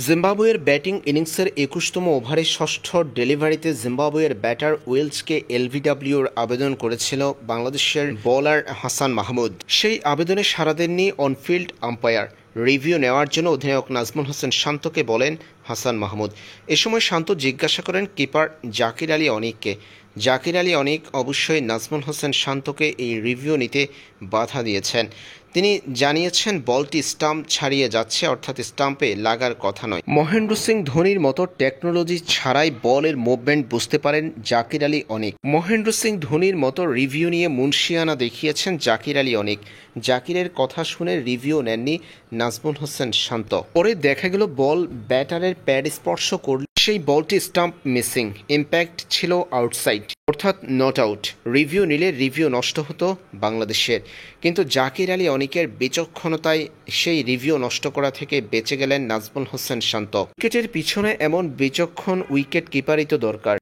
জিম্বাবুয়ের ব্যাটিং ইনিংসের ২১তম ওভারে ষষ্ঠ ডেলিভারিতে জিম্বাবুয়ের ব্যাটার উইলসকে এলবিডব্লিউর আবেদন করেছিল বাংলাদেশের বোলার হাসান মাহমুদ। সেই আবেদনে সাড়া দেননি অনফিল্ড আম্পায়ার। রিভিউ নেওয়ার জন্য অধিনায়ক নাজমুল হোসেন শান্তকে বলেন হাসান মাহমুদ। এ সময় শান্ত জিজ্ঞাসা করেন কিপার জাকির আলী অনিককে। জাকির আলী অনিক অবশ্যই নাজমুল হোসেন শান্তকে এই রিভিউ নিতে বাধা দিয়েছেন। তিনি জানিয়েছেন বলটি স্টাম্প ছাড়িয়ে যাচ্ছে, অর্থাৎ স্টাম্পে লাগার কথা নয়। মহেন্দ্র সিং ধোনির মতো টেকনোলজি ছাড়াই বলের মুভমেন্ট বুঝতে পারেন জাকির আলী অনিক। মহেন্দ্র সিং ধোনির মতো রিভিউ নিয়ে মুন্সিয়ানা দেখিয়েছেন জাকির আলী অনিক। জাকিরের কথা শুনে রিভিউ নেননি নাজমুল হোসেন শান্ত। পরে দেখা গেল বল ব্যাটারের প্যাড স্পর্শ করলে সেই বলটি স্টাম্প মিসিং, ইম্প্যাক্ট ছিল আউটসাইড, অর্থাৎ নট আউট। রিভিউ নিলে রিভিউ নষ্ট হতো বাংলাদেশের, কিন্তু জাকির আলী অনিকের বিচক্ষণতায় সেই রিভিউ নষ্ট করা থেকে বেঁচে গেলেন নাজমুল হোসেন শান্ত। উইকেটের পিছনে এমন বিচক্ষণ উইকেট কিপারই তো দরকার।